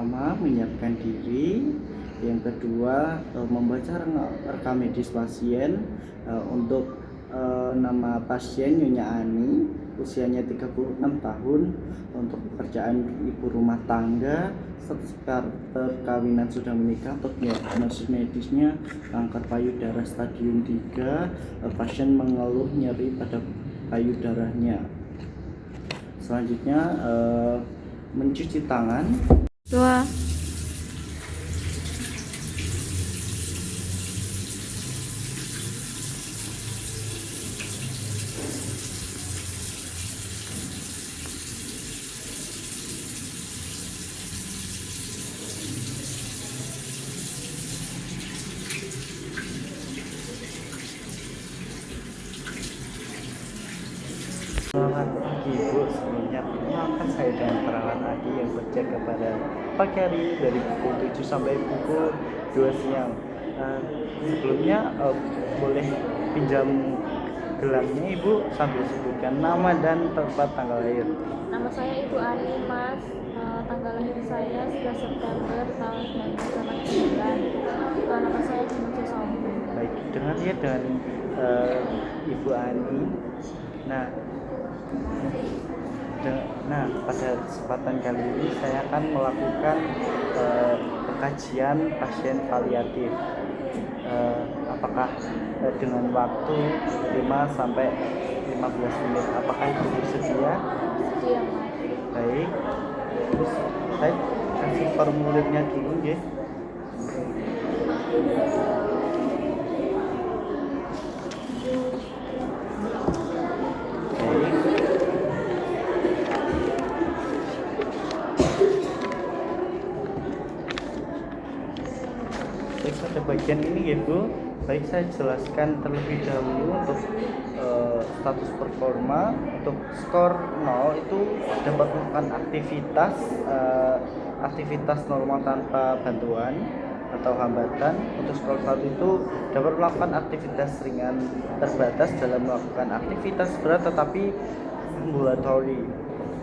pertama menyiapkan diri, yang kedua membaca rekam medis pasien. Untuk nama pasien Nyonya Ani, usianya 36 tahun, untuk pekerjaan ibu rumah tangga, status perkawinan sudah menikah. Untuk diagnosis medisnya kanker payudara stadium 3. Pasien mengeluh nyeri pada payudaranya. Selanjutnya mencuci tangan. Dua. Selamat pagi Bu, sebelumnya perkenalkan saya dengan perawat Adi yang berjaga pada pagi hari dari pukul 7 sampai pukul 2 siang. Sebelumnya boleh pinjam gelarnya Ibu sambil sebutkan nama dan tempat tanggal lahir. Nama saya Ibu Ani, Mas. Tanggal lahir saya 11 September tahun 1989. Nama saya Dimas Sombu. Baik, dengan Ibu Ani. Nah, pada kesempatan kali ini saya akan melakukan pengkajian pasien paliatif. Apakah dengan waktu 5 sampai 15 menit? Apakah itu bersedia? Sedia, Mas. Baik. Terus saya kasih formulirnya dulu ya. Baik, pada bagian ini ya Bu, baik saya jelaskan terlebih dahulu untuk status performa. Untuk skor 0 itu dapat melakukan aktivitas normal tanpa bantuan atau hambatan. Untuk skor 1 itu dapat melakukan aktivitas ringan terbatas dalam melakukan aktivitas berat tetapi ambulatori.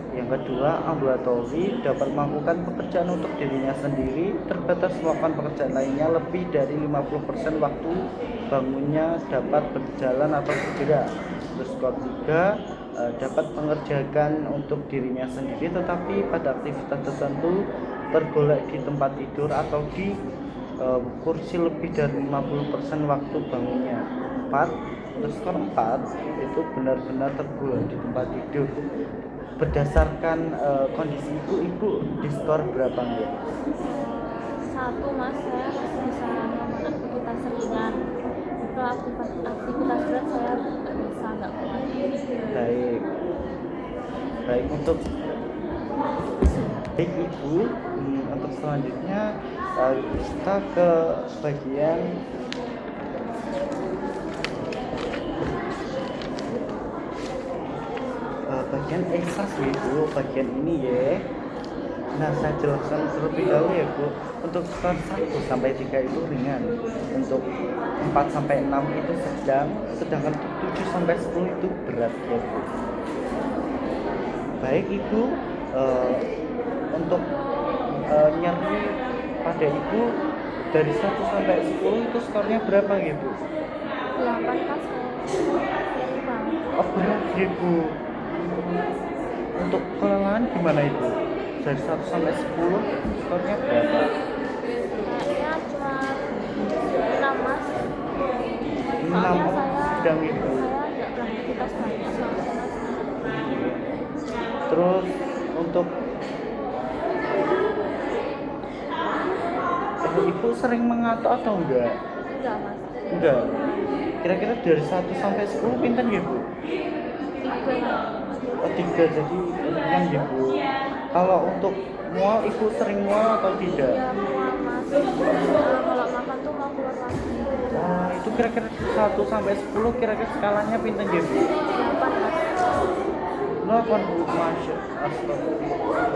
Yang kedua, ambulatori dapat melakukan pekerjaan untuk dirinya sendiri, terbatas melakukan pekerjaan lainnya lebih dari 50% waktu bangunnya dapat berjalan atau bergerak. Terus skor 3 dapat mengerjakan untuk dirinya sendiri tetapi pada aktivitas tertentu tergolek di tempat tidur atau di kursi lebih dari 50% waktu bangunnya. 4, untuk skor 4 itu benar-benar tergolek di tempat tidur. Berdasarkan kondisi ibu di skor berapa nih? 1, Mas. Saya masih bisa melakukan aktivitas ringan. Kalau aktivitas berat saya nggak bisa, nggak kuat. Baik untuk ibu. Untuk selanjutnya kita ke bagian eksas Bu, bagian ini ya. Nah, saya jelaskan terlebih dahulu ya Bu. Untuk skor 1 sampai 3 itu ringan, untuk 4 sampai 6 itu sedang, sedangkan untuk 7 sampai 10 itu berat ya Bu. Baik Ibu, untuk nyeri pada Ibu dari 1 sampai 10 itu skornya berapa ya Bu? 8, Mas. Nyeri banget. Oh, berat ya Bu. Untuk kelelahan gimana Ibu? Dari 1 sampai 10 skornya berapa? Kayaknya cuma 6, Mas. 6 Soalnya sedang Ibu. saya nggak beraktivitas banyak soalnya, Mas. Terus untuk Ibu sering mengantuk atau enggak? Enggak, Mas. Enggak. Kira-kira dari 1 sampai 10 pinten ya Bu? 3. Oh, 3, jadi ringan ya Bu. Kalau untuk mual, Ibu sering mual atau tidak? Ya, mual, Mas. Kalau makan tuh mau keluar lagi. Nah, itu kira-kira 1 sampai 10 kira-kira skalanya pinten ya Bu? 8, Mas. 8 Bu, Masya Astagfirullah.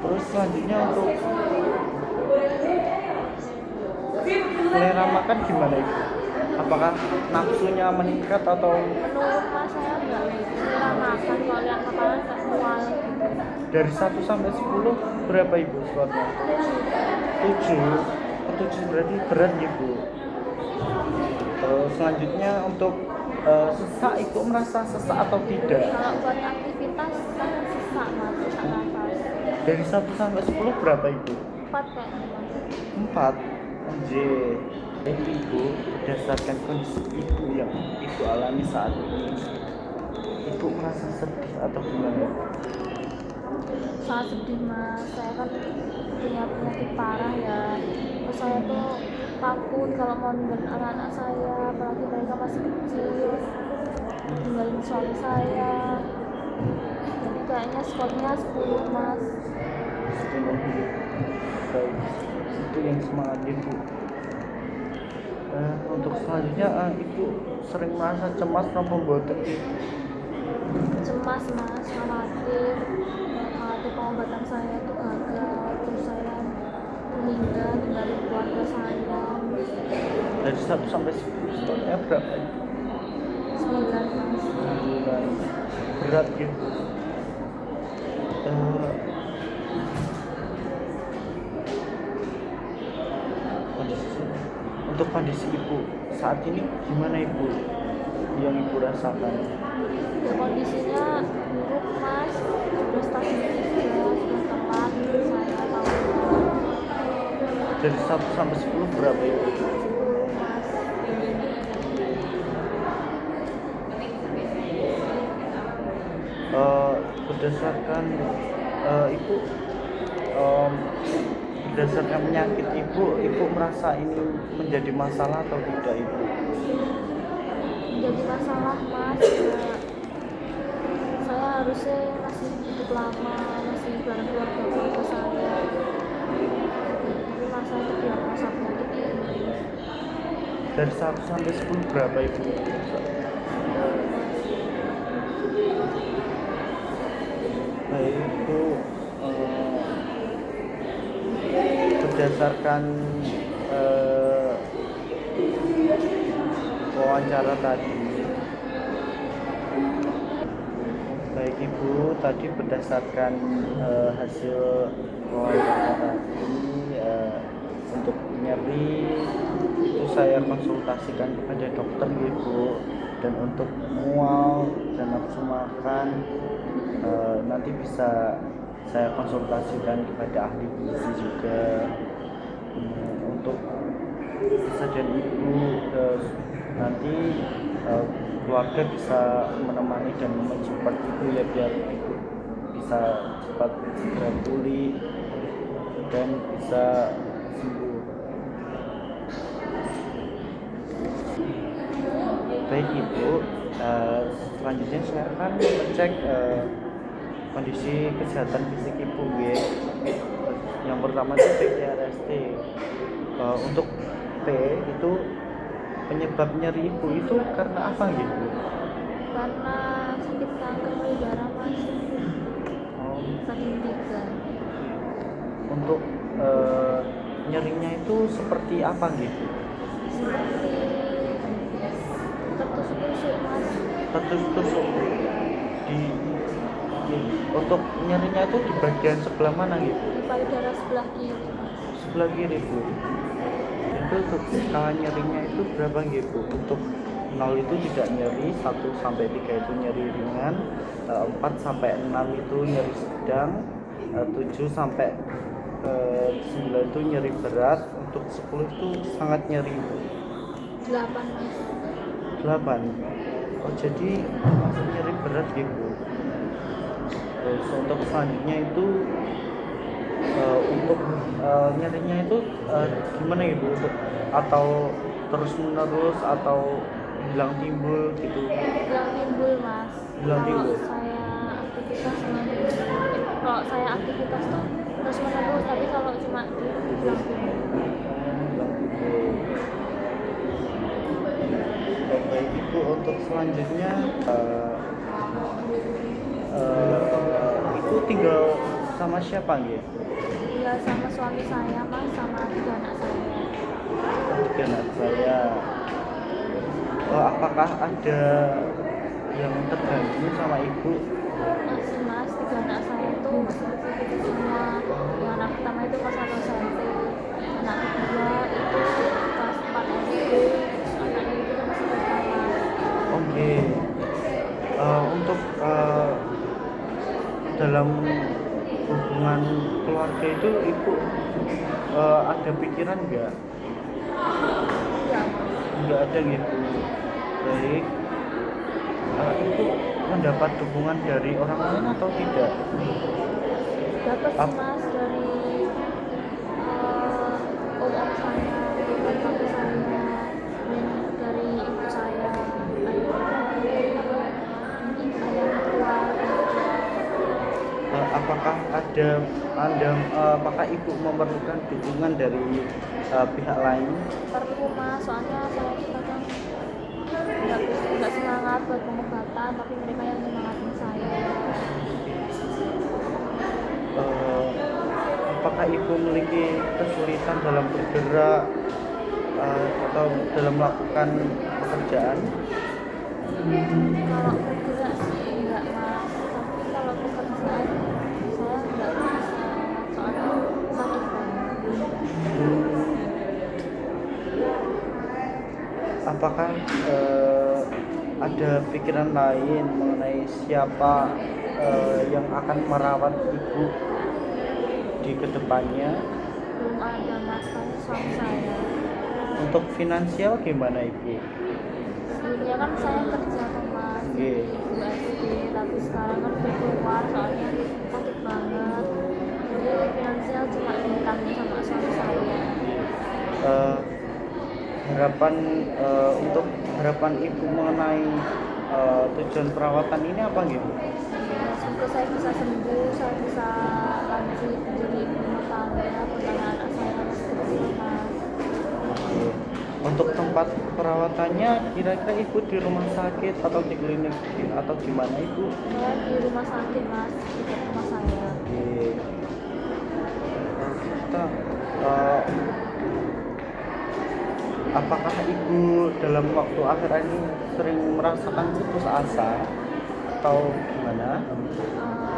Terus selanjutnya untuk selera makan gimana Ibu? Apakah nafsunya meningkat atau Menurut Mas saya enggak. selera makan, kalau lihat makanan nggak mual gitu. Dari 1 sampai 10 berapa ibu skornya? 7. 7 berarti berat ibu. Terus selanjutnya untuk sesak, ibu merasa sesak atau tidak? Kalau buat aktivitas kan sesak mas, sesak nafas. Dari 1 sampai 10 berapa ibu? 4 kayaknya mas. 4. Anjir. Jadi ibu, berdasarkan kondisi ibu yang ibu alami saat ini, ibu merasa sedih atau gimana? Sangat sedih mas, saya kan punya penyakit parah ya. Terus saya tuh takut kalau mau ninggalin anak-anak saya, apalagi mereka masih kecil, ninggalin suami saya. Jadi kayaknya skornya 10 mas. 10. Baik, itu yang semangat ibu. Untuk selanjutnya ibu sering merasa cemas nopo mboten ibu? Cemas mas, khawatir pengobatan saya tuh gagal, terus saya meninggal ninggalin keluarga saya. Dari 1 sampai 10 skornya berapa ibu? 9 mas. 9. Berat ibu. Kondisi untuk kondisi ibu saat ini gimana ibu yang ibu rasakan? Ya, kondisinya buruk mas, sudah stadium 3, sudah telat saya tahu. Dari 1 sampai 10 berapa ibu? 10 mas. Berdasarkan ibu berdasarkan penyakit ibu merasa ini menjadi masalah atau tidak ibu? Menjadi masalah mas ya, saya harusnya masih hidup lama, masih bareng keluarga saya, tapi mas saya terdiagnosa penyakit ini. Dari 1 sampai 10 berapa ibu? Baik ibu, berdasarkan wawancara tadi, baik ibu, tadi berdasarkan hasil wawancara tadi, untuk nyeri itu saya konsultasikan kepada dokter ibu, dan untuk mual dan nafsu makan nanti bisa saya konsultasikan kepada ahli gizi juga. Untuk kesadaran ibu nanti keluarga bisa menemani dan mensupport ibu ya, biar ibu bisa cepat segera pulih dan bisa sembuh. Baik ibu, selanjutnya saya akan mengecek kondisi kesehatan fisik ibu ya. Yang pertama itu PTRST. Untuk P itu penyebab nyeri ibu itu karena apa gitu? Karena sakit kanker payudara mas, stadium 3. Untuk nyerinya itu seperti apa gitu? Seperti tertusuk-tusuk mas. Tertusuk di untuk nyerinya itu di bagian sebelah mana gitu? Di payudara sebelah kiri mas. Sebelah kiri bu. Itu untuk skala nyerinya itu berapa gitu? Untuk 0 itu tidak nyeri, 1 sampai 3 itu nyeri ringan, 4 sampai 6 itu nyeri sedang, 7 sampai 9 itu nyeri berat, untuk 10 itu sangat nyeri. 8 mas. 8. Oh jadi masih nyeri berat gitu. Terus untuk selanjutnya itu untuk nyerinya itu gimana gitu? Atau terus menerus atau hilang timbul gitu? Hilang timbul mas. Hilang timbul. Kalau saya aktivitas tuh terus menerus, tapi kalau cuma hilang timbul. Hilang timbul. Baik ibu, untuk selanjutnya ibu tinggal sama siapa gitu? Tinggal sama suami saya mas, sama 3 anak saya. 3 anak saya. Apakah ada yang tergantung sama ibu? masih mas, tiga anak saya tuh masih kecil-kecil semua. Yang anak pertama itu kelas 1 SMP, anak kedua itu kelas 4 SD, terus anak yang ketiga masih TK mas. Oke. Untuk dalam hubungan keluarga itu ibu ada pikiran nggak? Enggak mas. Nggak ada gitu. Baik. Ibu mendapat dukungan dari orang lain atau tidak? Dapat sih Ap- mas dari om saya, dari tante saya, dan dari ibu saya, ayah tua, apakah ada anda apakah ibu memerlukan dukungan dari pihak lain? perlu mas, soalnya saya tuh kadang nggak semangat buat pengobatan, tapi mereka yang nyemangatin saya. Eh, apakah ibu memiliki kesulitan dalam bergerak atau dalam melakukan pekerjaan? Kalau bergerak sih enggak mas, tapi kalau pekerjaan saya nggak bisa, soalnya sakit banget. Apakah ada pikiran lain mengenai siapa yang akan merawat ibu di kedepannya? Belum ada mas, tanya suami saya. Untuk finansial gimana ibu? Sebelumnya kan saya kerja tuh mas di Oke. USD, tapi sekarang kan udah keluar soalnya sakit banget, jadi finansial cuma ditanggung sama suami saya. Eh, harapan untuk harapan ibu mengenai tujuan perawatan ini apa gitu? Ya, semoga saya bisa sembuh, saya bisa lanjut menjadi ibu rumah tangga buat anak-anak saya masih kecil mas. Oke. Untuk tempat perawatannya kira-kira ibu di rumah sakit atau di klinik atau gimana ibu? Saya di rumah sakit mas, dekat rumah saya. Oke. Kita eh, apakah ibu dalam waktu akhir ini sering merasakan putus asa atau gimana?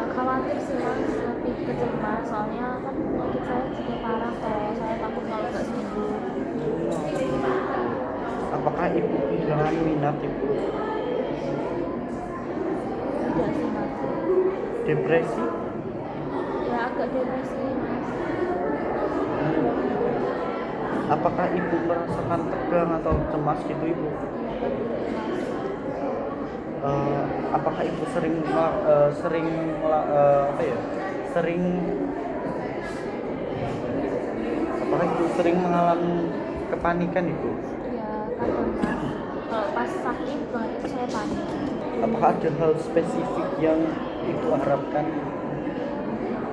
Khawatir sih mas, lebih ke cemas, soalnya kan penyakit saya juga parah kok, saya takut kalau nggak sembuh. Apakah ibu kehilangan minat ibu? Tidak sih mas, Depresi? ya agak depresi mas. Apakah ibu merasakan tegang atau cemas gitu ibu? Iya kan gitu mas. Apakah ibu sering apa ya? Sering apakah ibu sering mengalami kepanikan ibu? Ya kadang mas, kalau pas sakit banget itu saya panik. Apakah ada hal spesifik yang ibu harapkan?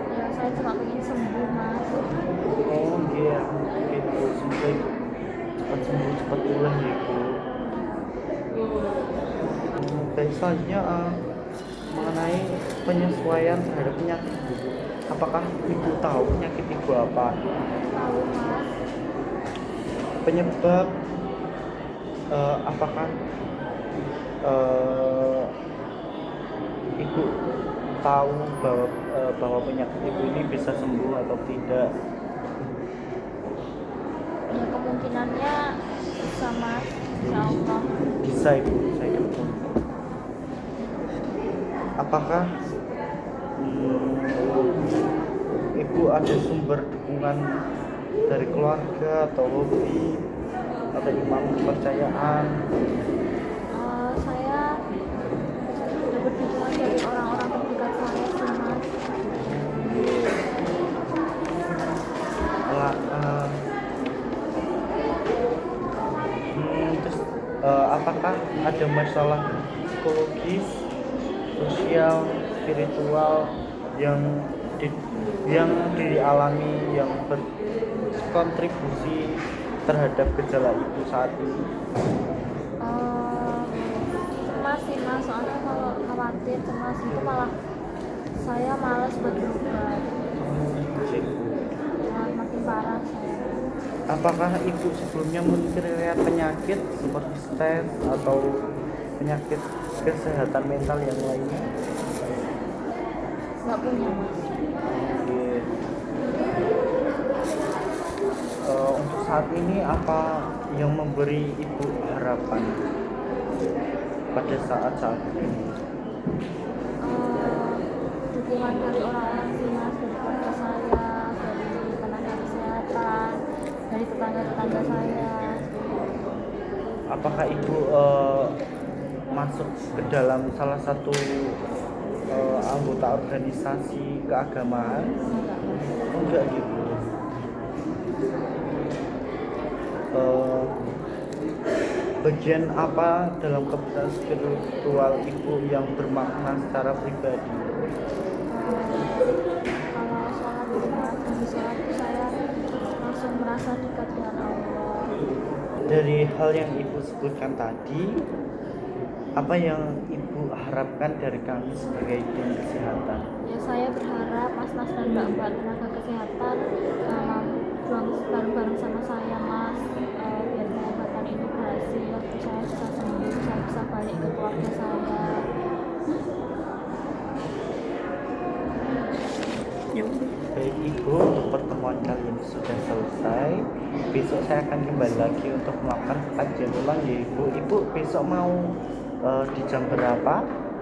Ya saya cuma pengen sembuh mas. Oh iya, gitu. Semoga ibu cepat sembuh, cepat pulih ya ibu. Baik, selanjutnya mengenai penyesuaian terhadap penyakit ibu. Apakah ibu tahu penyakit ibu apa? Tahu mas, Penyebab apakah eh, ibu tahu bahwa penyakit ibu ini bisa sembuh atau tidak? ya kemungkinannya bisa mas, insya Allah. Bisa ibu, saya dukung. Apakah ibu ada sumber dukungan dari keluarga atau hobi atau imam kepercayaan? Saya dapat dukungan dari orang-orang terdekat saya sih mas. Ala- eh, Terus apakah ada masalah psikologis, sosial, spiritual yang yang dialami yang berkontribusi terhadap gejala ibu saat ini? Cemas sih mas, soalnya kalau khawatir cemas itu malah saya malas buat berobat, malah makin parah saya. Apakah ibu sebelumnya memiliki riwayat penyakit seperti stres atau penyakit kesehatan mental yang lainnya? nggak punya mas. Oke. Untuk saat ini apa yang memberi ibu harapan pada saat-saat ini? Dukungan dari orang-orang sih mas, dari keluarga saya, dari tenaga kesehatan, dari tetangga-tetangga saya. Apakah ibu masuk ke dalam salah satu anggota organisasi keagamaan? Enggak gitu. Bagian apa dalam kehidupan spiritual ibu yang bermakna secara pribadi? Kalau sholat itu mas, habis sholat itu saya langsung merasa dekat dengan Allah. Dari hal yang ibu sebutkan tadi, apa yang ibu harapkan dari kami sebagai tim kesehatan? Ya saya berharap mas-mas dan mbak-mbak tenaga kesehatan berjuang bareng-bareng sama saya mas, biar pengobatan ini berhasil, saya bisa sembuh, saya bisa balik ke keluarga saya. Baik ibu, untuk pertemuan kali ini sudah selesai. Besok saya akan kembali lagi untuk melakukan kajian ulang ya ibu. Ibu besok mau di jam berapa?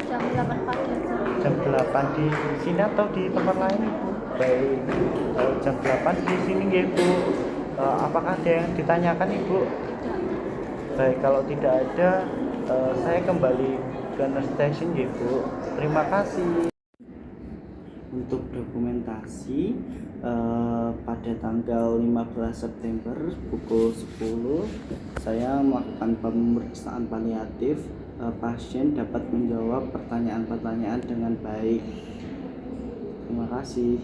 Jam 8 pagi aja. Jam 8 di sini atau di tempat lain ibu? Baik, jam 8 di sini ya ibu. Apakah ada yang ditanyakan ibu? Tidak. Baik, kalau tidak ada, saya kembali ke nurse station ya ibu. Terima kasih. Untuk dokumentasi pada tanggal 15 September pukul 10 saya melakukan pemeriksaan paliatif. Pasien dapat menjawab pertanyaan-pertanyaan dengan baik. Terima kasih.